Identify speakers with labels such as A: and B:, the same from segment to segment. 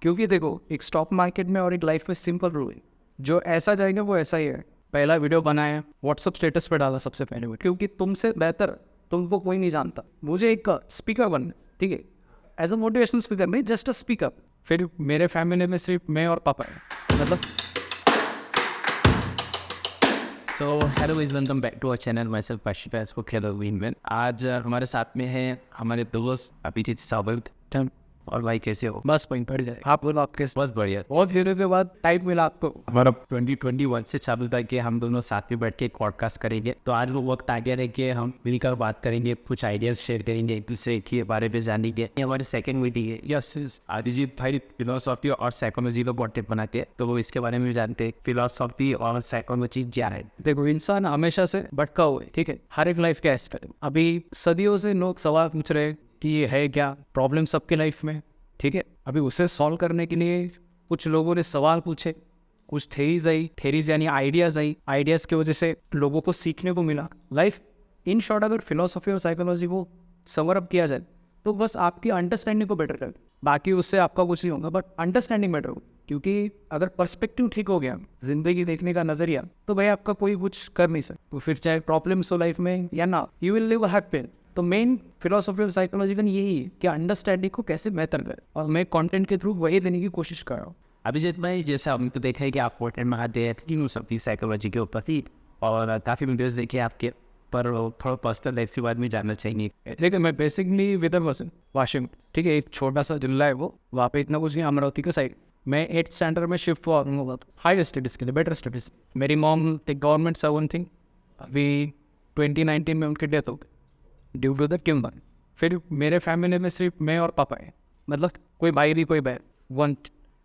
A: क्योंकि देखो एक स्टॉक मार्केट में और एक लाइफ में सिंपल रूल है, जो ऐसा जाएगा वो ऐसा ही है। पहला वीडियो बनाया, व्हाट्सअप स्टेटस पे डाला सबसे पहले वो, क्योंकि तुमसे बेहतर तुमको कोई नहीं जानता। मुझे एक स्पीकर बनना, ठीक है, एज अ मोटिवेशनल स्पीकर नहीं, जस्ट अ स्पीकर। फिर मेरे फैमिली में सिर्फ मैं और पापा है, मतलब।
B: So hello guys, welcome back to our channel. Myself Kashif को खेलो विनमेन। आज हमारे साथ में है हमारे दोस्त अभिजीत सावंत। और भाई कैसे हो?
A: बस पॉइंट पड़ जाए। आप बोलो, आप कैसे?
B: बस बढ़िया।
A: बहुत दिनों के बाद टाइम मिला आपको।
B: हमारा 2021 से चालू था कि हम दोनों साथ में बैठ के एक पॉडकास्ट करेंगे, तो आज वो वक्त आ गया है कि हम मिलकर बात करेंगे, कुछ आइडियाज शेयर करेंगे, एक दूसरे के बारे में जानेंगे। ये हमारी सेकंड मीटिंग है।
A: यस,
B: अभिजीत भाई फिलोसॉफी और साइकोलॉजी का कॉन्टेंट बनाते हैं, तो वो इसके बारे में जानते हैं फिलोसॉफी और साइकोलॉजी क्या है।
A: देखो इंसान हमेशा से भटका हुआ है, ठीक है, हर एक लाइफ के एस्पेक्ट। अभी सदियों से लोग सवाल पूछ रहे हैं कि ये है क्या प्रॉब्लम सबके लाइफ में, ठीक है। अभी उसे सॉल्व करने के लिए कुछ लोगों ने सवाल पूछे, कुछ थेरीज आई, थेरीज यानी आइडियाज आई, आइडियाज की वजह से लोगों को सीखने को मिला। लाइफ इन शॉर्ट, अगर फिलोसॉफी और साइकोलॉजी को समर अप किया जाए तो बस आपकी अंडरस्टैंडिंग को बेटर कर, बाकी उससे आपका कुछ नहीं होगा, बट अंडरस्टैंडिंग बेटर हो। क्योंकि अगर पर्सपेक्टिव ठीक हो गया, जिंदगी देखने का नजरिया, तो भाई आपका कोई कुछ कर नहीं सकता। तो फिर चाहे प्रॉब्लम्स हो लाइफ में या ना, यू विल लिव हैप्पी। तो मेन फिलोसॉफी और साइकोलॉजी का यही है कि अंडरस्टैंडिंग को कैसे बेहतर करें, और मैं कंटेंट के थ्रू वही देने की कोशिश कर रहा हूँ।
B: अभिजीत भाई, जैसे हमने तो देखा है कि आप कॉन्टेंट में आते हैं फिलोसॉफी साइकोलॉजी के ऊपर ही, और काफ़ी वीडियोस देखे आपके, पर थोड़ा पर्सनल लाइफ के बारे में जानना चाहिए।
A: देखिए मैं बेसिकली विदर्भ वाशिम, ठीक है, एक छोटा सा जिला है वो, वहाँ पे इतना कुछ नहीं, अमरावती का साइड। मैं 8th स्टैंडर्ड में शिफ्ट हुआ हूँ हायर स्टडीज़ के लिए, बेटर स्टडीज़। मेरी मॉम एक गवर्नमेंट सर्वेंट थी। अभी 2019 में उनकी डेथ हो गई ड्यू टू द किमर। फिर मेरे फैमिली में सिर्फ मैं और पापा है, मतलब कोई भाई नहीं, कोई बहन, वन।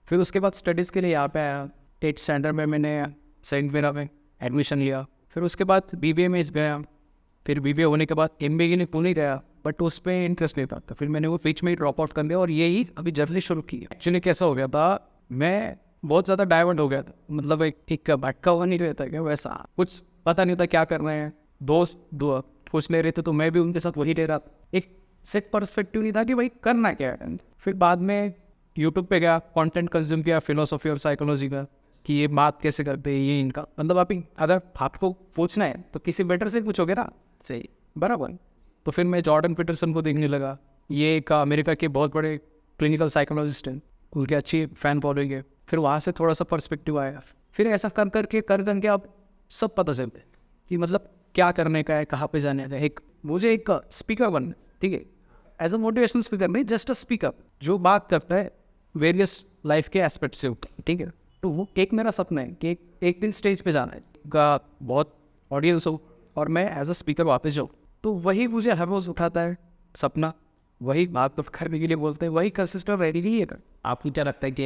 A: फिर उसके बाद स्टडीज़ के लिए यहाँ पे आया। 8th स्टैंडर्ड में मैंने सेंट मेरा में एडमिशन लिया। फिर उसके बाद BBA में गया। फिर BBA होने के बाद MBA के लिए पुणे गया, बट उस पर इंटरेस्ट नहीं था, तो फिर मैंने वो बीच में ही ड्रॉप आउट कर दिया और यही अभी जर्नी शुरू की है। एक्चुअली कैसा हो गया था, मैं बहुत ज़्यादा डाइवर्ट हो गया था, मतलब एक भटका हुआ नहीं रहता क्या, वैसा कुछ पता नहीं था क्या कर रहे हैं। दोस्त पूछ ले रहे थे तो मैं भी उनके साथ वही ले रहा था। एक सेट पर्सपेक्टिव नहीं था कि भाई करना क्या है। फिर बाद में यूट्यूब पे गया, कंटेंट कंज्यूम किया फिलोसॉफी और साइकोलॉजी का, कि ये बात कैसे करते हैं, ये इनका मतलब। अभी अगर आपको पूछना है तो किसी बेटर से पूछोगे ना, सही बराबर। तो फिर मैं जॉर्डन पीटरसन को देखने लगा। ये एक अमेरिका के बहुत बड़े क्लिनिकल साइकोलॉजिस्ट हैं, उनकी अच्छी फ़ैन फॉलोइंग है। फिर वहाँ से थोड़ा सा पर्सपेक्टिव आया। फिर ऐसा कर करके अब सब पता चलता है कि मतलब क्या करने का है, कहाँ पे जाने का है। मुझे एक स्पीकर बनना, ठीक है, एज अ मोटिवेशनल स्पीकर नहीं, जस्ट अ स्पीकर जो बात करता है वेरियस लाइफ के एस्पेक्ट से, ठीक है। तो वो एक मेरा सपना है कि एक दिन स्टेज पे जाना है, का बहुत ऑडियंस हो और मैं एज अ स्पीकर वापस जाऊँ। तो वही मुझे हर रोज़ उठाता है सपना, वही बात तो करने के लिए बोलते हैं, वही कंसिस्टेंट रहने के लिए।
B: आपको क्या लगता है कि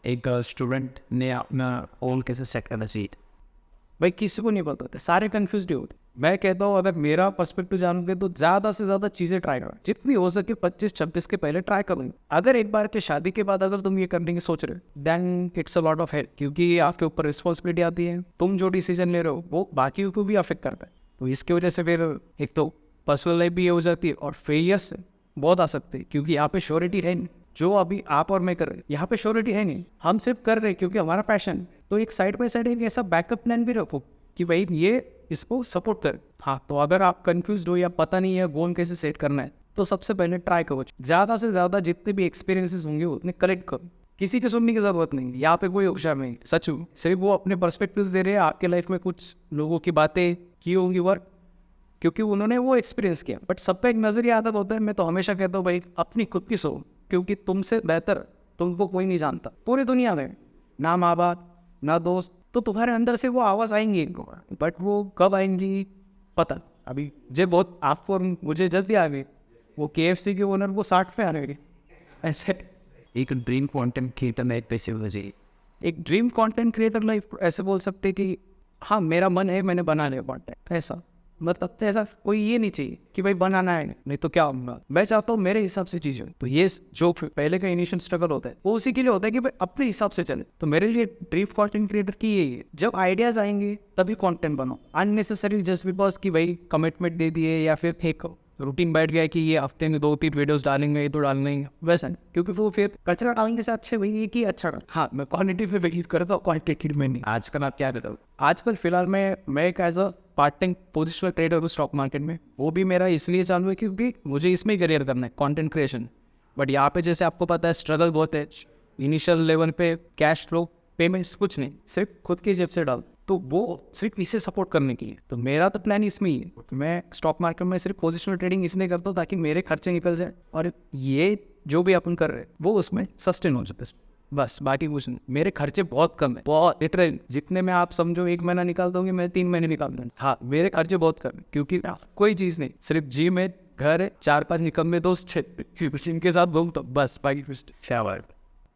B: एक स्टूडेंट ने अपना गोल कैसे सेट करना चाहिए?
A: भाई किसी को नहीं पता होता, सारे कन्फ्यूज होते। मैं कहता हूँ अगर मेरा पर्सपेक्टिव जानोगे तो ज़्यादा से ज़्यादा चीज़ें ट्राई करो, जितनी हो सके 25-26 के पहले ट्राई करूँगी। अगर एक बार के शादी के बाद अगर तुम ये करने की सोच रहे हो, then it's a lot of help, क्योंकि आपके ऊपर रिस्पॉन्सिबिलिटी आती है। तुम जो डिसीजन ले रहे हो वो बाकी को भी अफेक्ट करता है। तो इसकी वजह से फिर एक तो पर्सनल लाइफ भी ये हो जाती है, और फेलियर्स बहुत आ सकते हैं, क्योंकि यहाँ पे श्योरिटी है नहीं। जो अभी आप और मैं कर रहे हैं यहाँ पे श्योरिटी है नहीं, हम सिर्फ कर रहे हैं क्योंकि हमारा पैशन। तो एक साइड बाय साइड एक ऐसा बैकअप प्लान भी रखो कि भाई ये इसको सपोर्ट कर। हाँ, तो अगर आप कंफ्यूज हो या पता नहीं है गोल कैसे सेट करना है, तो सबसे पहले ट्राई करो। ज़्यादा से ज़्यादा जितने भी एक्सपीरियंसेस होंगे उतने कलेक्ट करो। किसी की सुनने की ज़रूरत नहीं है, यहाँ पे कोई होशियार नहीं, सच सिर्फ वो अपने पर्सपेक्टिव्स दे रहे हैं। आपके लाइफ में कुछ लोगों की बातें की होंगी वर्क, क्योंकि उन्होंने वो एक्सपीरियंस किया, बट सबका एक नज़रिया आदत होता है। मैं तो हमेशा कहता हूँ भाई अपनी खुद की सो, क्योंकि तुमसे बेहतर तुमको कोई नहीं जानता पूरी दुनिया में, ना माँ बाप ना दोस्त। तो तुम्हारे अंदर से वो आवाज़ आएंगी, बट वो कब आएंगी पता। अभी जे बहुत आपको और मुझे जल्दी आ गई, वो KFC के ओनर को 60 पे आ रहे ऐसे।
B: एक ड्रीम कंटेंट क्रिएटर में कैसे होना चाहिए?
A: एक ड्रीम कंटेंट क्रिएटर लाइफ ऐसे बोल सकते कि हाँ मेरा मन है, मैंने बना लिया कंटेंट, ऐसा। मतलब तो ऐसा कोई ये नहीं चाहिए कि भाई बनाना है, नहीं तो क्या होगा। मैं चाहता हूँ मेरे हिसाब से चीज़ें। तो ये जो पहले का इनिशियल स्ट्रगल होता है वो उसी के लिए होता है कि भाई अपने हिसाब से चले। तो मेरे लिए ड्रीम कंटेंट क्रिएटर की यही है, जब आइडियाज़ आएंगे तभी कंटेंट बनाओ। अननेसेसरी जस्ट बिकॉज कि भाई कमिटमेंट दे दिए या फिर फेंको, रूटीन बैठ गया है कि ये हफ्ते में 2-3 वीडियोस डालेंगे, ये तो डालना ही है, वैसा नहीं, क्योंकि वो फिर कचरा डालने से अच्छे वही है कि अच्छा डाल। हाँ, मैं क्वालिटी पे बिलीव करता हूँ, क्वांटिटी में नहीं।
B: आजकल आप क्या करते हो?
A: आजकल फिलहाल मैं एक as a part time positional trader हूँ स्टॉक मार्केट में। वो भी मेरा इसलिए चालू है क्योंकि मुझे इसमें ही करियर करना है, कंटेंट क्रिएशन। बट यहाँ पे जैसे आपको पता है स्ट्रगल बहुत है, इनिशियल लेवल पे कैश फ्लो पेमेंट्स कुछ नहीं, सिर्फ खुद की जेब से डाल, तो वो सिर्फ इसे सपोर्ट करने के लिए। तो मेरा तो प्लान इसमें ही है, मैं स्टॉक मार्केट में सिर्फ पोजिशनल ट्रेडिंग इसलिए करता हूँ ताकि मेरे खर्चे निकल जाए और ये जो भी अपन कर रहे हैं वो उसमें सस्टेन हो जाए, बस बाकी कुछ नहीं। मेरे खर्चे बहुत कम है, बहुत लिटरली, जितने में आप समझो 1 महीना निकाल दोगे मैं 3 महीने निकाल दूंगा। हाँ, मेरे खर्चे बहुत कम है क्योंकि कोई चीज़ नहीं, सिर्फ जिम है, घर है, 4-5 निकम्मे दोस्त थे जिनके साथ घूमता हूँ, बस बाकी कुछ नहीं।
B: क्या बात।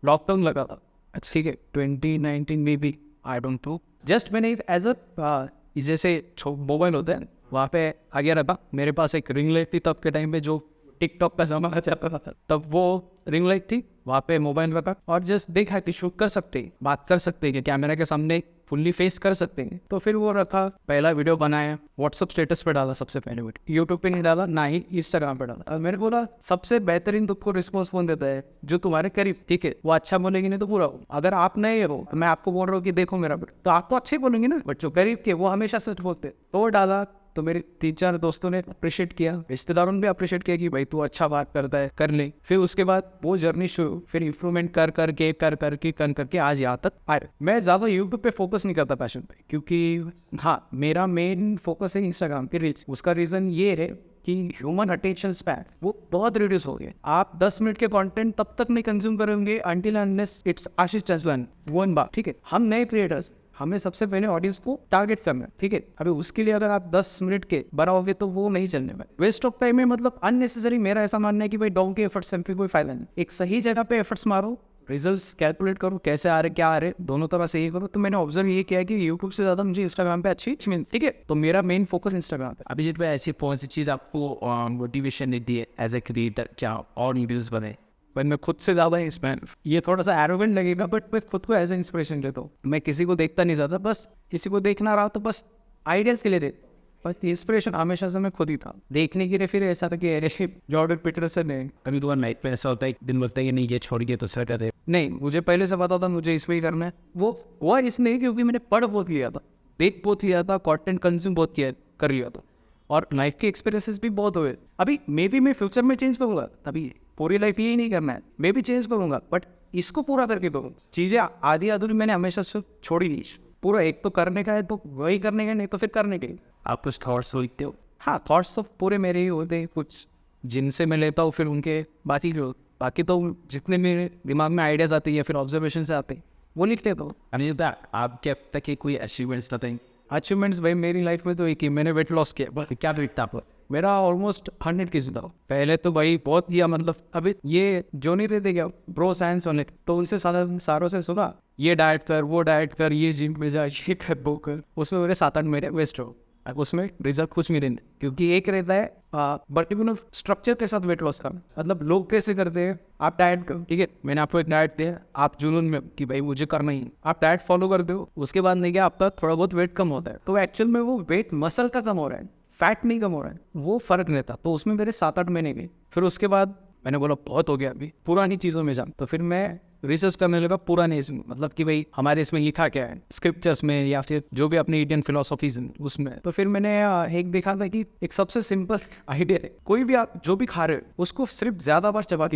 A: लॉकडाउन लगा था, अच्छा ठीक है 2019 में भी, आई डोंट नो, जस्ट मैंने एज अ जैसे मोबाइल होता है वहाँ पे आगे रखा, मेरे पास एक रिंग लाइट थी तब के टाइम पे, जो टिकटॉक का जमाना चल रहा था तब वो रिंग लाइट थी, वहाँ पे मोबाइल रखा और जस्ट देखा कि शूट कर सकते हैं, बात कर सकते हैं, कि कैमरा के सामने फुल्ली फेस कर सकते हैं, तो फिर वो रखा, पहला वीडियो बनाया, व्हाट्सअप स्टेटस पे डाला सबसे पहले वीडियो, यूट्यूब पे नहीं डाला, ना ही इंस्टाग्राम पे डाला। और मैंने बोला सबसे बेहतरीन तुमको रिस्पॉन्स कौन देता है, जो तुम्हारे करीब, ठीक है, वो अच्छा बोलेंगे नहीं तो बुरा हो। अगर आप नए हो, मैं आपको बोल रहा हूँ कि देखो मेरा वीडियो, तो आप तो अच्छे बोलेंगे ना, बट जो करीब के वो हमेशा सच बोलते, तो वो डाला, तो मेरे 3-4 दोस्तों ने अप्रिशिएट किया, रिश्तेदारों ने भी अप्रिशिएट किया कि भाई तू अच्छा बात करता है, कर ले। फिर उसके बाद वो जर्नी शुरू, फिर इंप्रूवमेंट कर करके आज यहाँ तक आए। मैं ज़्यादा यूट्यूब पे फोकस नहीं करता पैशन पे, क्योंकि हाँ, मेरा मेन फोकस है इंस्टाग्राम की रील्स। उसका रीज़न ये है कि ह्यूमन अटेंशन स्पैन वो बहुत रिड्यूस हो गया। आप 10 मिनट के कंटेंट तब तक नहीं कंज्यूम करेंगे until unless it's Ashish Chanchalan one बार, ठीक है। हम नए क्रिएटर्स, हमें सबसे पहले ऑडियंस को टारगेट करना है, ठीक है। अभी उसके लिए अगर आप 10 मिनट के बनाओगे तो वो नहीं चलने वाले, वेस्ट ऑफ टाइम है, मतलब अननेसेसरी। मेरा ऐसा मानना है कि भाई डाउन के एफर्ट्स पे कोई फायदा नहीं, एक सही जगह पे एफर्ट्स मारो, रिजल्ट्स कैलकुलेट करो, कैसे आ रहे क्या आ रहे, दोनों तरह से ये करो। तो मैंने ऑब्जर्व ये किया कि यूट्यूब से ज़्यादा मुझे इंस्टाग्राम पे अच्छी मिलती, ठीक है। तो मेरा मेन फोकस इंस्टाग्राम पे।
B: अभिजीत भाई, ऐसी कौन सी चीज़ आपको मोटिवेशन देती है एज ए क्रिएटर, क्या और वीडियोस बने?
A: बट मैं खुद से ज़्यादा इंस्पायर, ये थोड़ा सा एरोगेंट लगेगा, बट मैं खुद को एज ए इंस्पिरेशन लेता हूँ। मैं किसी को देखता नहीं ज़्यादा, बस किसी को देखना रहा तो बस आइडियाज़ के लिए देता, बस इंस्पिरेशन हमेशा से मैं खुद ही था देखने के लिए। फिर ऐसा था कि जॉर्डन पीटरसन है,
B: कभी तुम्हारा लाइफ में ऐसा होता है दिन बोलता है कि नहीं ये छोड़िए तो सर करे?
A: नहीं, मुझे पहले से पता था मुझे इसमें ही करना है। वो हुआ इसलिए क्योंकि मैंने पढ़ बहुत लिया था, देख बहुत लिया था, कंटेंट कंज्यूम बहुत किया कर लिया था, और लाइफ के एक्सपीरियंसेस भी बहुत हुए। अभी मे बी मैं फ्यूचर में चेंज करूँगा, तभी पूरी लाइफ यही नहीं करना है, मैं भी चेंज करूँगा, बट इसको पूरा करके दूँगा। चीज़ें आधी अधूरी मैंने हमेशा से छोड़ी नहीं, पूरा एक तो करने का है तो वही करने का, नहीं तो फिर करने के।
B: आप कुछ थॉट्स लिखते हो?
A: हाँ, थॉट्स तो पूरे मेरे ही होते हैं, कुछ जिनसे मैं लेता हूँ, फिर उनके बाकी तो जितने मेरे दिमाग में आइडियाज़ आते हैं या फिर ऑब्जर्वेशन से आते हैं वो लिख लेता हूँ।
B: अभिजीत भाई, आपके अब तक के कोई अचीवमेंट्स बताएंगे?
A: अचीवमेंट्स भाई मेरी लाइफ में तो एक ही, मैंने वेट लॉस किया बस।
B: क्या वेट था आपका?
A: मेरा ऑलमोस्ट 100 केजी था पहले, तो भाई बहुत किया, मतलब अभी ये जो नहीं रहते क्या ब्रो साइंस वाले, तो उनसे सारों से सुना ये डाइट कर, वो डाइट कर, ये जिम में जा, ये कर, वो कर, उसमें मेरे 7-8 महीने वेस्ट हो, उसमें रिजल्ट कुछ नहीं रहने, क्योंकि एक रहता है पर्टिकुलर स्ट्रक्चर के साथ वेट लॉस का। मतलब लोग कैसे करते हैं, आप डाइट करो, ठीक है, मैंने आपको एक डाइट दिया, आप जुनून में कि भाई मुझे करना ही, आप डाइट फॉलो करते हो, उसके बाद नहीं क्या आपका थोड़ा बहुत वेट कम होता है, तो एक्चुअल में वो वेट मसल का कम हो रहा है, फैट नहीं कम हो रहा है, वो फर्क रहता। तो उसमें मेरे 7-8 महीने गए। फिर उसके बाद मैंने बोला बहुत हो गया, अभी पुरानी चीज़ों में जान, तो फिर मैं रिसर्च करने लगा पुराने इसमें, मतलब कि भाई हमारे इसमें लिखा क्या है स्क्रिप्चर्स में, या फिर जो भी अपनी इंडियन फिलोसॉफीज उसमें। तो फिर मैंने एक देखा था कि एक सबसे सिंपल आइडिया है, कोई भी आप जो भी खा रहे हो उसको सिर्फ ज़्यादा बार चबा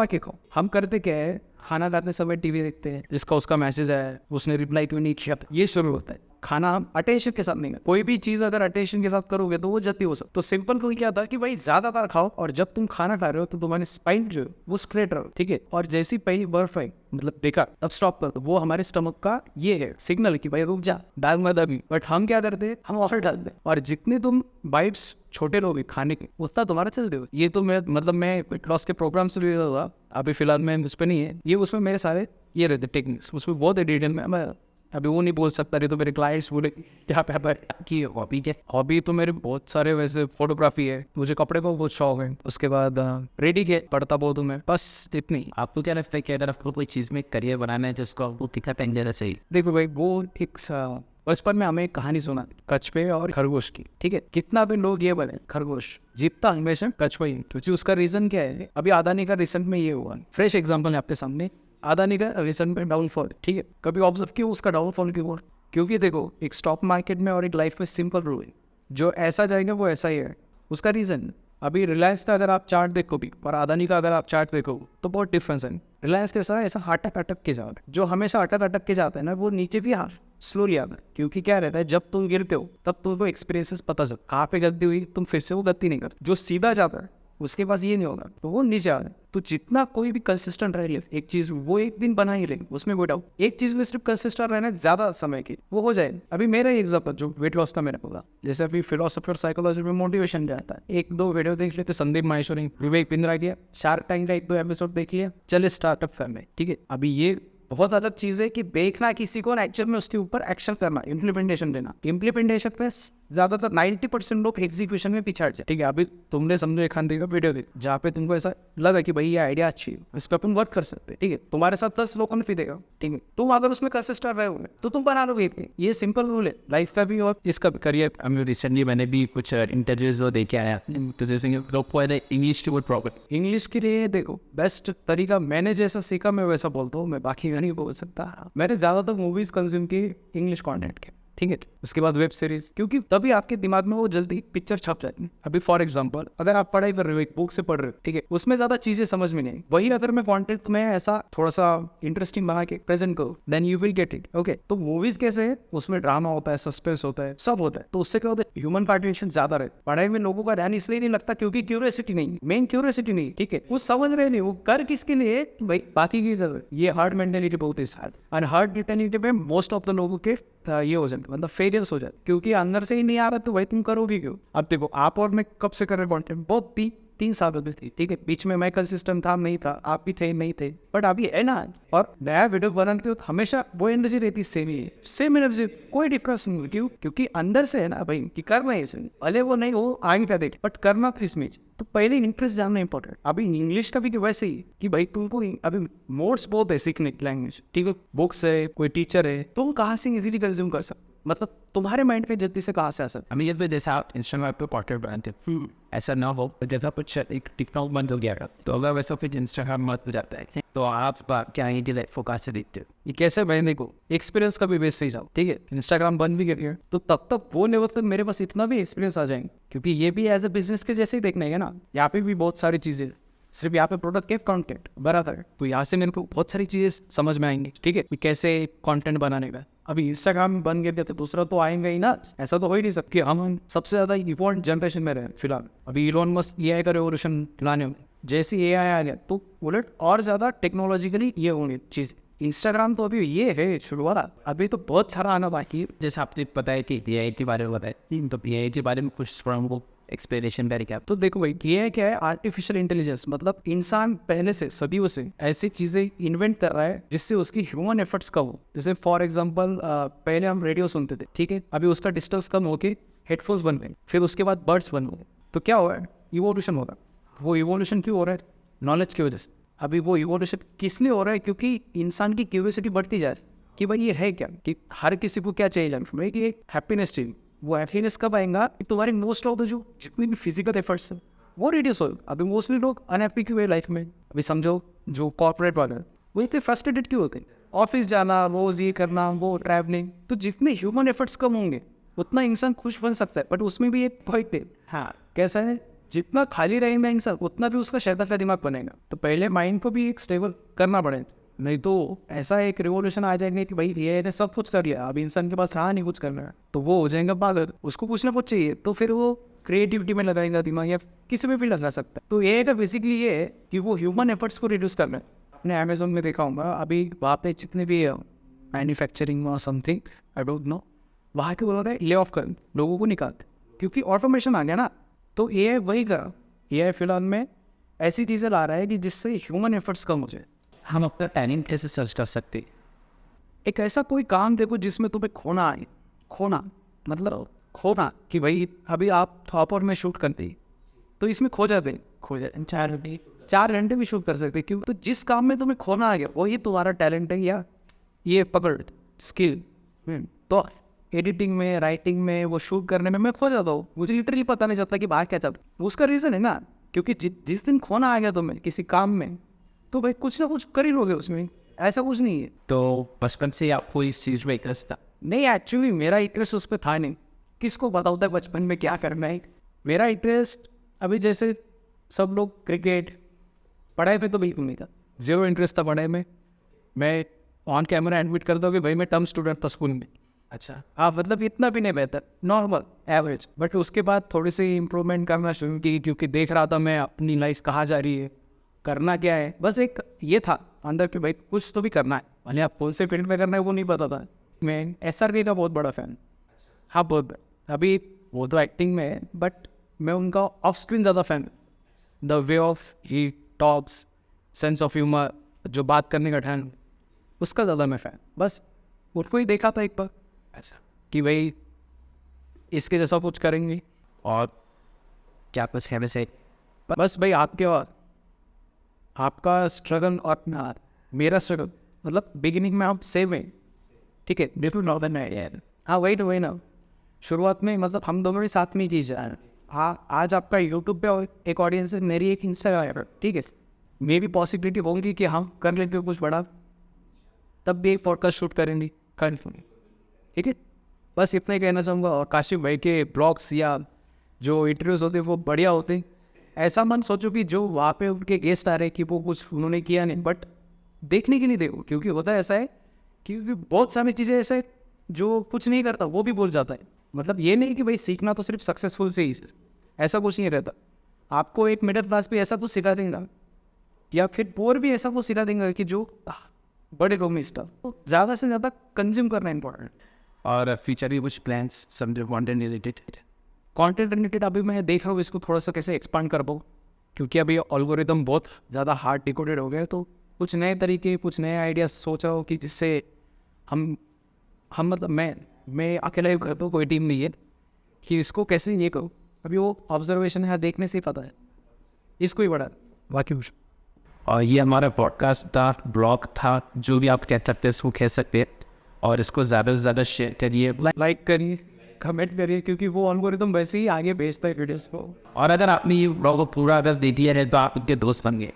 A: के खाओ। हम करते क्या है, खाना खाते समय टीवी देखते हैं, जिसका उसका मैसेज है, उसने रिप्लाई क्यों नहीं किया, ये शुरू होता है। खाना हम अटेंशन के साथ नहीं, कोई भी चीज़ अगर अटेंशन के साथ करोगे तो वो जल्दी हो सकता। तो सिंपल रूल क्या था कि भाई ज़्यादा बार खाओ, और जब तुम खाना खा रहे हो तो तुम्हारी स्पाइन जो है वो स्ट्रेट रहो, ठीक है। और जैसी पहली बर्फ आई, मतलब देखा, अब स्टॉप कर दो, वो हमारे स्टमक का ये है सिग्नल कि भाई रुक जा, डाल मत अभी। बट हम क्या करते हैं, हम और डाल दे, और जितने तुम बाइट्स छोटे लोगे खाने के उतना तुम्हारा चलते हो। ये तो मैं वेट लॉस के प्रोग्राम से भी हुआ, अभी फिलहाल में उस पर नहीं है ये, उसमें मेरे सारे ये रहते टेक्निक्स, उसमें बहुत डिटेल में, मैं अभी वो नहीं बोल सकता, नहीं तो मेरे क्लाइंट्स बोले क्या पेपर की हॉबी क्या। हॉबी तो मेरे बहुत सारे, वैसे फोटोग्राफी है, मुझे कपड़े को बहुत शौक है, उसके बाद रेडी के पढ़ता बहुत हूँ मैं, बस इतनी।
B: आपको क्या लगता है कि अगर आपको कोई चीज़ में करियर बनाना है जिसको आपको कितना टाइम देना चाहिए?
A: देखो भाई, वो एक बचपन में हमें एक कहानी सुना कछुए और खरगोश की, ठीक है। कितना भी लोग ये बने खरगोश जीतता हमेशा कछुआ ही, क्योंकि उसका रीजन क्या है। अभी अदानी का रिसेंट में ये हुआ, फ्रेश एग्जांपल है आपके सामने। अदानी का रिसेंट में डाउनफॉल, ठीक है। कभी ऑब्जर्व किया उसका डाउनफॉल क्यों हुआ? क्योंकि देखो, एक स्टॉक मार्केट में और एक लाइफ में सिंपल रूल है, जो ऐसा जाएगा वो ऐसा ही है। उसका रीजन, अभी रिलायंस का अगर आप चार्ट देखो भी और अदानी का अगर आप चार्ट देखो तो बहुत डिफरेंस है। रिलायंस कैसा है, ऐसा अटक अटक के जाता है। जो हमेशा अटक अटक के जाता है ना, वो नीचे भी स्लोली आता है। क्योंकि क्या रहता है, जब तुम गिरते हो तब तुमको एक्सपीरियंसेस पता चल कहाँ पे गलती हुई, तुम फिर से वो गलती नहीं करते। जो सीधा जाता है उसके पास ये नहीं होगा, तो वो नीचे आ रहा है। तो जितना कोई भी कंसिस्टेंट रह ले एक चीज, वो एक दिन बना ही लेंगे, उसमें कोई डाउट। एक चीज में सिर्फ कंसिस्टेंट रहना ज्यादा समय की, वो हो जाए। अभी मेरा एग्जाम्पल जो वेट लॉस का मैंने बोला, जैसे अभी फिलोसफी और साइकोलॉजी में मोटिवेशन रहता है। एक दो वीडियो देख लेते, संदीप माहेश्वरी, विवेक बिंद्रा किया, शार्क टैंक का एक दो एपिसोड देख लिया, चले स्टार्टअप फैमिली, ठीक है। अभी ये बहुत अलग चीज है कि देखना किसी को, एक्चुअल में उसके ऊपर एक्शन करना, इम्प्लीमेंटेशन देना। इम्प्लीमेंटेशन में ज्यादातर 90% लोग एग्जीक्यूशन में पीछे हट जाए, ठीक है। अभी तुमने समझो एक खान का वीडियो देख, जहाँ पे तुमको ऐसा लगा कि भाई ये आइडिया अच्छी है, इस पर अपन वर्क कर सकते हैं, ठीक है। तुम्हारे साथ 10 लोगों ने भी देगा, ठीक है। तुम अगर उसमें कंसिस्टेंट रहे होंगे तो तुम बना लोगे। ये सिंपल रूल है लाइफ का भी और इसका भी।
B: करियर अभी रिसेंटली मैंने भी कुछ इंटरव्यूज देखे आया, तो जैसे लोग को इंग्लिश की बहुत प्रॉब्लम।
A: इंग्लिश के लिए देखो, बेस्ट तरीका मैंने जैसा सीखा मैं वैसा बोलता हूँ, मैं बाकी का नहीं बोल सकता। मैंने ज्यादातर मूवीज कंज्यूम की इंग्लिश कंटेंट के, ठीक है। उसके बाद वेब सीरीज, क्योंकि तभी आपके दिमाग में वो जल्दी पिक्चर छप जाती है। अभी फॉर एग्जांपल, अगर आप पढ़ाई कर रहे हो, एक बुक से पढ़ रहे हो, ठीक है, उसमें ज्यादा चीजें समझ में नहीं। वही अगर मैं कंटेंट में ऐसा थोड़ा सा इंटरेस्टिंग बना के प्रेजेंट करूँ, then you will get it, okay. तो मूवीज कैसे है, उसमें ड्रामा होता है, सस्पेंस होता है, सब होता है। तो उससे क्या होता है, ह्यूमन का अटेंशन ज्यादा रहता है। पढ़ाई में लोगों का ध्यान इसलिए नहीं लगता क्योंकि क्यूरियोसिटी नहीं, मेन क्यूरियोसिटी नहीं, ठीक है। वो समझ रहे नहीं, वो कर किसके लिए, भाई बाकी की जरूरत। ये हार्ड मेंटेलिटी बहुत इस हार्ड, और हार्ड मेंटेलिटी में मोस्ट ऑफ द लोगों के ये हो जाते, मतलब फेलियर्स हो जाते, क्योंकि अंदर से ही नहीं आ रहा, तो भाई तुम करोगे क्यों। अब देखो, आप और मैं कब से कर रहे कॉन्टेंट, बहुत 3 साल हो गए थे, ठीक है। बीच में मैं कंसिस्टेंट था नहीं था, आप भी थे नहीं थे, बट अभी है ना। और नया वीडियो बनाते हो तो हमेशा वो एनर्जी रहती, सेम एनर्जी, कोई डिफरेंस नहीं। क्यों? क्योंकि अंदर से है ना भाई, कि करना है इसमें, भले वो नहीं हो आगे का देख, बट करना तो इसमें। तो पहले इंटरेस्ट जानना इंपॉर्टेंट। अभी इंग्लिश का भी वैसे ही कि भाई तुमको अभी मोड्स बहुत है सीखने की लैंग्वेज, ठीक है। बुक्स है, कोई टीचर है, तुम कहाँ से इजीली कंज्यूम कर सकते, मतलब तुम्हारे माइंड पे जल्दी से कहाँ से आ सकते।
B: हमें ये जैसे आप इंस्टाग्राम पे कंटेंट बनाते हैं, ऐसा ना हो जैसा कुछ एक टिकटॉक बंद हो गया, तो अगर वैसा फिर इंस्टाग्राम मत हो जाता है, तो आप क्या है फोकस से देखते हो।
A: ये कैसे भाई, देखो एक्सपीरियंस का भी बेस से जाओ, ठीक है। इंस्टाग्राम बंद भी करिए तो तब तक वो लेवल तक मेरे पास इतना भी एक्सपीरियंस आ जाएंगे, क्योंकि ये भी एज ए बिजनेस के जैसे ही देखना है ना। यहाँ पे भी बहुत सारी चीजें, सिर्फ यहाँ पे प्रोडक्ट के कंटेंट बराबर, तो यहाँ से मेरे को बहुत सारी चीजें समझ में आएंगी, ठीक है, कि कैसे कंटेंट बनाने का। अभी इंस्टाग्राम बन गया तो दूसरा तो आएंगे ही ना, ऐसा तो हो ही नहीं सकता कि हम सबसे ज्यादा इवॉल्व जनरेशन में रहे फिलहाल। अभी इलोन मस्क एआई का रेवोल्यूशन लाने में, जैसे एआई आ गया तो उलट और ज्यादा टेक्नोलॉजिकली ये होनी चीज। इंस्टाग्राम तो अभी ये है शुरुआत, अभी तो बहुत सारा आना बाकी है।
B: जैसे आपने पता है कि एआई के बारे में बताए, तो एआई के बारे में कुछ थोड़ा हमको एक्सप्लेनेशन बैठ क्या।
A: तो देखो भाई, ये क्या है, आर्टिफिशियल इंटेलिजेंस, मतलब इंसान पहले से सदियों से ऐसी चीजें इन्वेंट कर रहा है जिससे उसकी ह्यूमन एफर्ट्स कम हो। जैसे फॉर एग्जांपल, पहले हम रेडियो सुनते थे, ठीक है, अभी उसका डिस्टेंस कम होके हेडफोन्स बन गए, फिर उसके बाद बर्ड्स बन गए। तो क्या हुआ है, इवोल्यूशन हो रहा है। वो इवोल्यूशन क्यों हो रहा है, नॉलेज की वजह से। अभी वो इवोल्यूशन किस लिए हो रहा है, क्योंकि इंसान की क्यूरियोसिटी बढ़ती जाए कि भाई ये है क्या, कि हर किसी को क्या चाहिए लाइफ में, कि हैप्पीनेस चाहिए। वो हैप्पीनेस कब आएगा, कि तुम्हारी मोस्ट ऑफ द जो जितनी भी फिजिकल एफर्ट्स है वो रिड्यूस हो। अभी मोस्टली लोग अनहैप्पी क्यों है लाइफ में। अभी समझो जो कॉर्पोरेट वाले हैं वो इतने फ्रस्ट्रेटेड क्यों होते हैं, ऑफिस जाना, रोज ये करना, वो ट्रैवलिंग। तो जितने ह्यूमन एफर्ट्स कम होंगे उतना इंसान खुश बन सकता है। बट उसमें भी एक पॉइंट है, हाँ कैसा है, जितना खाली रहेगा इंसान उतना भी उसका शैतान का दिमाग बनेगा। तो पहले माइंड को भी एक स्टेबल करना पड़ेगा, नहीं तो ऐसा एक रिवोल्यूशन आ जाएंगे कि भाई ये सब कुछ कर लिया, अब इंसान के पास रहा नहीं कुछ करना है, तो वो हो जाएगा पागल। उसको कुछ ना कुछ चाहिए, तो फिर वो क्रिएटिविटी में लगाएगा दिमाग, या किसी में भी लगा सकता है। तो ये का बेसिकली ये है कि वो ह्यूमन एफर्ट्स को रिड्यूस करना है। आपने अमेजोन में देखा होगा, अभी वहाँ पे जितने भी मैन्युफैक्चरिंग और समथिंग आई डोंट नो, वहाँ के बोल रहे ले ऑफ कर लोगों को निकालते, क्योंकि ऑटोमेशन आ गया ना। तो ये वही करा, ये फिलहाल में ऐसी चीज़ें ला रहा है कि जिससे ह्यूमन एफर्ट्स कम हो जाए।
B: हम अपना टैलेंट कैसे सर्च कर सकते।
A: एक ऐसा कोई काम देखो जिसमें तुम्हें खोना आए, खोना मतलब खोना, कि भाई अभी आप थॉपर में शूट करते तो इसमें खो जाते 4 घंटे भी शूट कर सकते, क्यों, तो जिस काम में तुम्हें खोना आ गया वही तुम्हारा टैलेंट है, या ये पकड़ स्किल। तो एडिटिंग में, राइटिंग में, वो शूट करने में मैं खो जाता हूँ। मुझे लिटरली पता नहीं चलता कि बाहर क्या चल रहा है। उसका रीज़न है ना, क्योंकि जिस दिन खोना आ गया तुम्हें किसी काम में, तो भाई कुछ ना कुछ कर ही लोगे उसमें, ऐसा कुछ नहीं है।
B: तो बचपन से आपको इस चीज़ में इंटरेस्ट था?
A: नहीं, एक्चुअली मेरा इंटरेस्ट उस पर था नहीं। किसको पता होता है बचपन में क्या करना है। मेरा इंटरेस्ट अभी जैसे सब लोग क्रिकेट, पढ़ाई पे तो बिल्कुल नहीं था, ज़ीरो इंटरेस्ट था पढ़ाई में। मैं ऑन कैमरा एडमिट कर दो कि भाई मैं टर्म स्टूडेंट था स्कूल में।
B: अच्छा।
A: हाँ, मतलब इतना भी नहीं बेहतर, नॉर्मल एवरेज। बट उसके बाद थोड़ी सी इम्प्रूवमेंट करना शुरू की, क्योंकि देख रहा था मैं अपनी लाइफ कहाँ जा रही है, करना क्या है। बस एक ये था अंदर कि भाई कुछ तो भी करना है, भले आप कौन से फील्ड में करना है वो नहीं पता था। मैं SRK का बहुत बड़ा फ़ैन। हाँ, बहुत। अभी वो तो एक्टिंग में है, बट मैं उनका ऑफ स्क्रीन ज़्यादा fan. The way of he talks, sense of humour, जो बात करने का ढंग, उसका ज़्यादा मैं फ़ैन। बस उनको ही देखा था एक बार।
B: अच्छा।
A: कि भाई इसके जैसा कुछ करेंगे।
B: और क्या कुछ कहने से?
A: बस भाई आपके और आपका स्ट्रगल और मेरा स्ट्रगल, मतलब बिगिनिंग में आप सेम है, ठीक है, बिल्कुल नॉर्दर्न है यार। हाँ, वही ना, शुरुआत में मतलब हम दोनों ही साथ में की जाए। हाँ, आज आपका यूट्यूब पे एक ऑडियंस है, मेरी एक इंस्टाग्राम है, ठीक है। मे भी पॉसिबिलिटी होगी कि हम कर लेते हो कुछ बड़ा, तब भी एक पॉडकास्ट शूट करेंगे, ठीक है। बस इतना ही कहना चाहूँगा। और काशिफ भाई के ब्लॉग्स या जो इंटरव्यूज़ होते हैं वो बढ़िया होते हैं। ऐसा मन सोचो कि जो वहाँ पे उनके गेस्ट आ रहे हैं कि वो कुछ उन्होंने किया नहीं, बट देखने के लिए देखो, क्योंकि होता ऐसा है क्योंकि बहुत सारी चीज़ें ऐसे हैं जो कुछ नहीं करता वो भी भूल जाता है। मतलब ये नहीं कि भाई सीखना तो सिर्फ सक्सेसफुल से ही, ऐसा कुछ नहीं रहता। आपको एक मिडिल क्लास भी ऐसा कुछ सिखा देगा, या फिर पोर भी ऐसा कुछ सिखा देंगे कि जो बड़े लोग में स्टफ, तो ज़्यादा से ज़्यादा कंज्यूम करना इंपॉर्टेंट।
B: और फ्यूचर में कुछ प्लान्स समझो कंटेंट रिलेटेड?
A: कंटेंट रिलेटेड अभी मैं देख रहा हूँ इसको थोड़ा सा कैसे एक्सपांड कर पाऊँ, क्योंकि अभी एल्गोरिदम बहुत ज़्यादा हार्ड डिकोडेड हो गया है। तो कुछ नए तरीके, कुछ नए आइडियाज़ सोचा हो कि जिससे हम मतलब मैं अकेला घर पर कोई टीम नहीं है कि इसको कैसे ये करूँ। अभी वो ऑब्जर्वेशन है, देखने से ही पता है, इसको ही बढ़ा बाकी कुछ।
B: और ये हमारा पॉडकास्ट था, ब्लॉग था, जो भी आप कह सकते हैं इसको कह सकते हैं। और इसको ज़्यादा से ज़्यादा शेयर करिए,
A: लाइक करिए, कमेंट करिए, क्योंकि वो एल्गोरिदम वैसे ही आगे भेजता है वीडियोस को।
B: और अगर आपने ये ब्लॉग पूरा अगर देख लिया है तो आप उनके दोस्त बन गए।